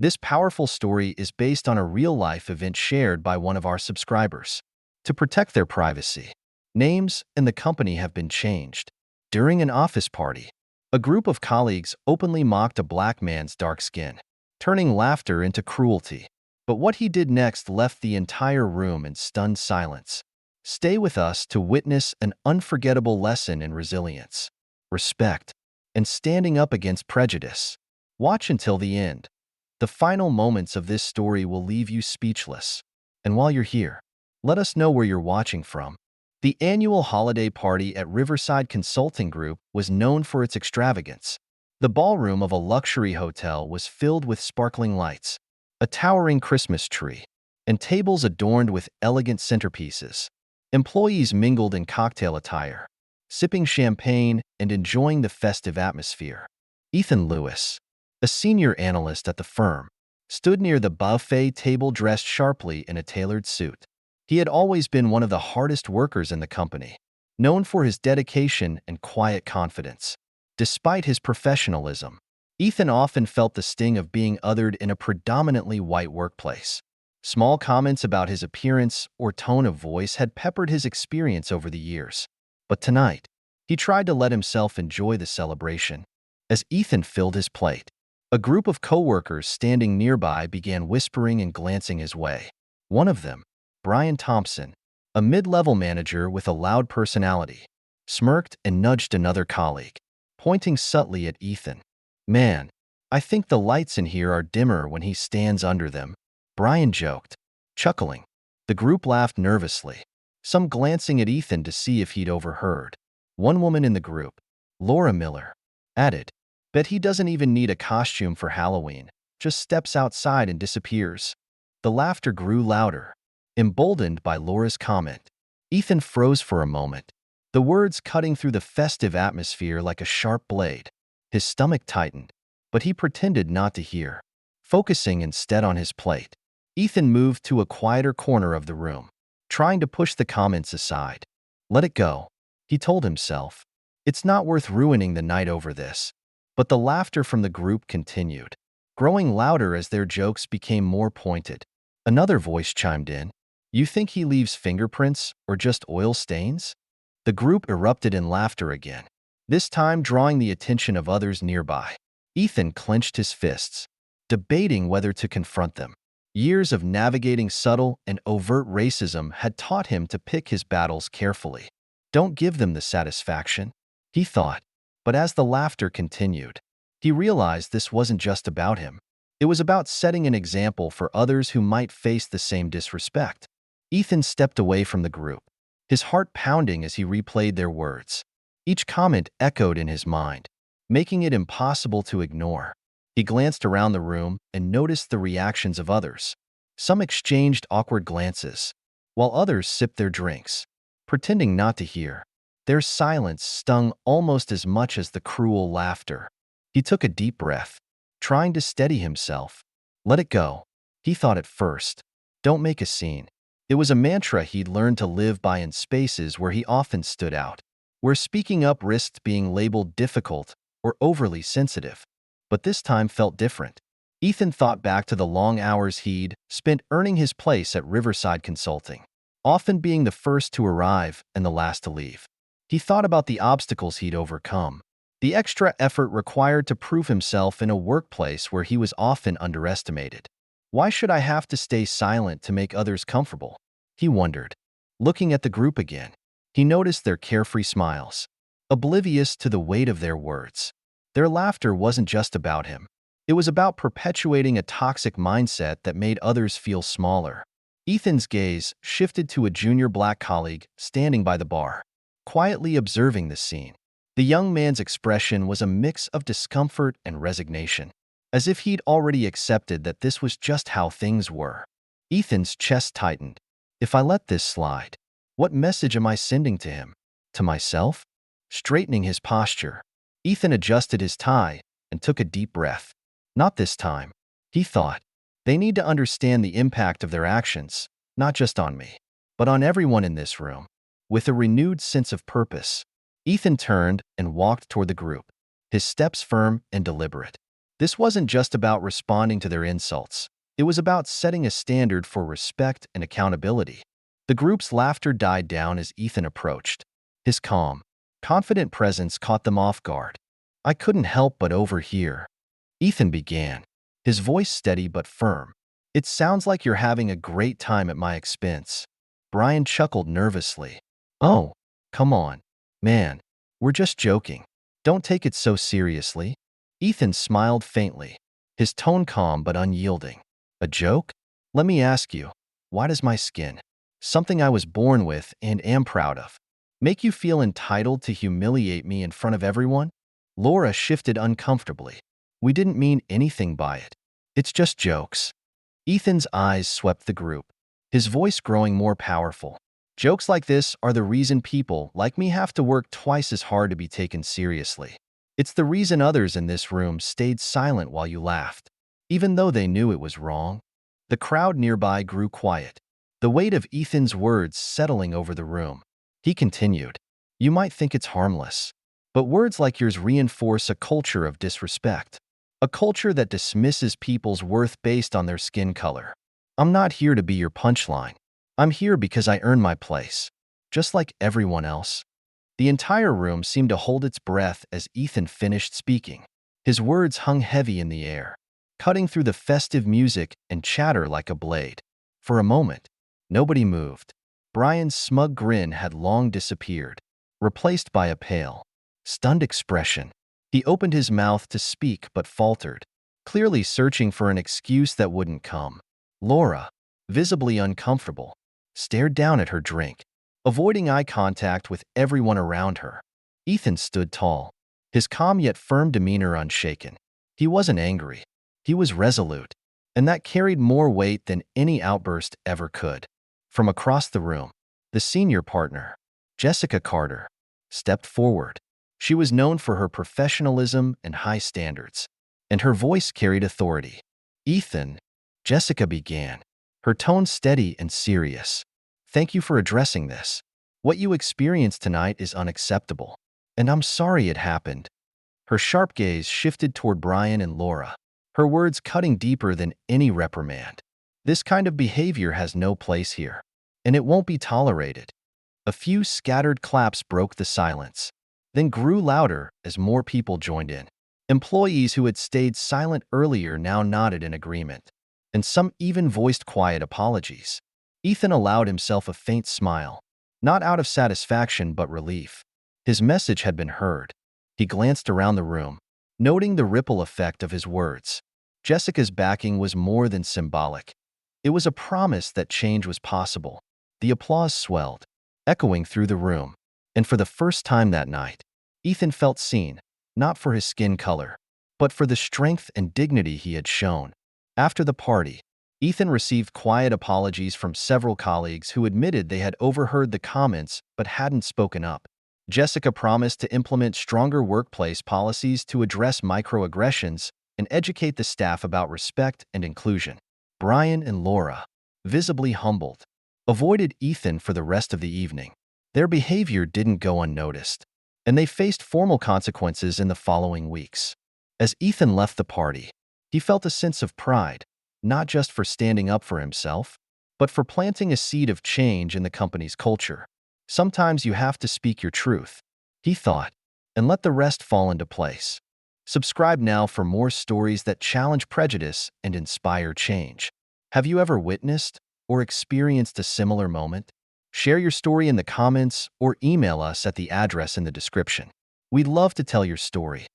This powerful story is based on a real-life event shared by one of our subscribers. To protect their privacy, names and the company have been changed. During an office party, a group of colleagues openly mocked a black man's dark skin, turning laughter into cruelty. But what he did next left the entire room in stunned silence. Stay with us to witness an unforgettable lesson in resilience, respect, and standing up against prejudice. Watch until the end. The final moments of this story will leave you speechless. And while you're here, let us know where you're watching from. The annual holiday party at Riverside Consulting Group was known for its extravagance. The ballroom of a luxury hotel was filled with sparkling lights, a towering Christmas tree, and tables adorned with elegant centerpieces. Employees mingled in cocktail attire, sipping champagne and enjoying the festive atmosphere. Ethan Lewis, a senior analyst at the firm, stood near the buffet table dressed sharply in a tailored suit. He had always been one of the hardest workers in the company, known for his dedication and quiet confidence. Despite his professionalism, Ethan often felt the sting of being othered in a predominantly white workplace. Small comments about his appearance or tone of voice had peppered his experience over the years. But tonight, he tried to let himself enjoy the celebration. As Ethan filled his plate, a group of coworkers standing nearby began whispering and glancing his way. One of them, Brian Thompson, a mid-level manager with a loud personality, smirked and nudged another colleague, pointing subtly at Ethan. "Man, I think the lights in here are dimmer when he stands under them," Brian joked, chuckling. The group laughed nervously, some glancing at Ethan to see if he'd overheard. One woman in the group, Laura Miller, added, "Bet he doesn't even need a costume for Halloween, just steps outside and disappears." The laughter grew louder, emboldened by Laura's comment. Ethan froze for a moment, the words cutting through the festive atmosphere like a sharp blade. His stomach tightened, but he pretended not to hear, focusing instead on his plate. Ethan moved to a quieter corner of the room, trying to push the comments aside. "Let it go," he told himself. "It's not worth ruining the night over this." But the laughter from the group continued, growing louder as their jokes became more pointed. Another voice chimed in. "You think he leaves fingerprints or just oil stains?" The group erupted in laughter again, this time drawing the attention of others nearby. Ethan clenched his fists, debating whether to confront them. Years of navigating subtle and overt racism had taught him to pick his battles carefully. "Don't give them the satisfaction," he thought. But as the laughter continued, he realized this wasn't just about him. It was about setting an example for others who might face the same disrespect. Ethan stepped away from the group, his heart pounding as he replayed their words. Each comment echoed in his mind, making it impossible to ignore. He glanced around the room and noticed the reactions of others. Some exchanged awkward glances, while others sipped their drinks, pretending not to hear. Their silence stung almost as much as the cruel laughter. He took a deep breath, trying to steady himself. "Let it go," he thought at first. "Don't make a scene." It was a mantra he'd learned to live by in spaces where he often stood out, where speaking up risked being labeled difficult or overly sensitive. But this time felt different. Ethan thought back to the long hours he'd spent earning his place at Riverside Consulting, often being the first to arrive and the last to leave. He thought about the obstacles he'd overcome, the extra effort required to prove himself in a workplace where he was often underestimated. "Why should I have to stay silent to make others comfortable?" he wondered. Looking at the group again, he noticed their carefree smiles, oblivious to the weight of their words. Their laughter wasn't just about him. It was about perpetuating a toxic mindset that made others feel smaller. Ethan's gaze shifted to a junior black colleague standing by the bar, quietly observing the scene. The young man's expression was a mix of discomfort and resignation, as if he'd already accepted that this was just how things were. Ethan's chest tightened. If I let this slide, what message am I sending to him? To myself? Straightening his posture, Ethan adjusted his tie and took a deep breath. Not this time, he thought. They need to understand the impact of their actions, not just on me, but on everyone in this room. With a renewed sense of purpose, Ethan turned and walked toward the group, his steps firm and deliberate. This wasn't just about responding to their insults. It was about setting a standard for respect and accountability. The group's laughter died down as Ethan approached. His calm, confident presence caught them off guard. "I couldn't help but overhear," Ethan began, his voice steady but firm. "It sounds like you're having a great time at my expense." Brian chuckled nervously. "Oh, come on, man. We're just joking. Don't take it so seriously." Ethan smiled faintly, his tone calm but unyielding. "A joke? Let me ask you, why does my skin, something I was born with and am proud of, make you feel entitled to humiliate me in front of everyone?" Laura shifted uncomfortably. "We didn't mean anything by it. It's just jokes." Ethan's eyes swept the group, his voice growing more powerful. "Jokes like this are the reason people like me have to work twice as hard to be taken seriously. It's the reason others in this room stayed silent while you laughed, even though they knew it was wrong." The crowd nearby grew quiet, the weight of Ethan's words settling over the room. He continued, "You might think it's harmless, but words like yours reinforce a culture of disrespect, a culture that dismisses people's worth based on their skin color. I'm not here to be your punchline. I'm here because I earned my place, just like everyone else." The entire room seemed to hold its breath as Ethan finished speaking. His words hung heavy in the air, cutting through the festive music and chatter like a blade. For a moment, nobody moved. Brian's smug grin had long disappeared, replaced by a pale, stunned expression. He opened his mouth to speak but faltered, clearly searching for an excuse that wouldn't come. Laura, visibly uncomfortable, stared down at her drink, avoiding eye contact with everyone around her. Ethan stood tall, his calm yet firm demeanor unshaken. He wasn't angry. He was resolute, and that carried more weight than any outburst ever could. From across the room, the senior partner, Jessica Carter, stepped forward. She was known for her professionalism and high standards, and her voice carried authority. "Ethan," Jessica began, her tone steady and serious, "thank you for addressing this. What you experienced tonight is unacceptable, and I'm sorry it happened." Her sharp gaze shifted toward Brian and Laura, her words cutting deeper than any reprimand. "This kind of behavior has no place here, and it won't be tolerated." A few scattered claps broke the silence, then grew louder as more people joined in. Employees who had stayed silent earlier now nodded in agreement, and some even voiced quiet apologies. Ethan allowed himself a faint smile, not out of satisfaction but relief. His message had been heard. He glanced around the room, noting the ripple effect of his words. Jessica's backing was more than symbolic. It was a promise that change was possible. The applause swelled, echoing through the room, and for the first time that night, Ethan felt seen, not for his skin color, but for the strength and dignity he had shown. After the party, Ethan received quiet apologies from several colleagues who admitted they had overheard the comments but hadn't spoken up. Jessica promised to implement stronger workplace policies to address microaggressions and educate the staff about respect and inclusion. Brian and Laura, visibly humbled, avoided Ethan for the rest of the evening. Their behavior didn't go unnoticed, and they faced formal consequences in the following weeks. As Ethan left the party, he felt a sense of pride, not just for standing up for himself, but for planting a seed of change in the company's culture. Sometimes you have to speak your truth, he thought, and let the rest fall into place. Subscribe now for more stories that challenge prejudice and inspire change. Have you ever witnessed or experienced a similar moment? Share your story in the comments or email us at the address in the description. We'd love to tell your story.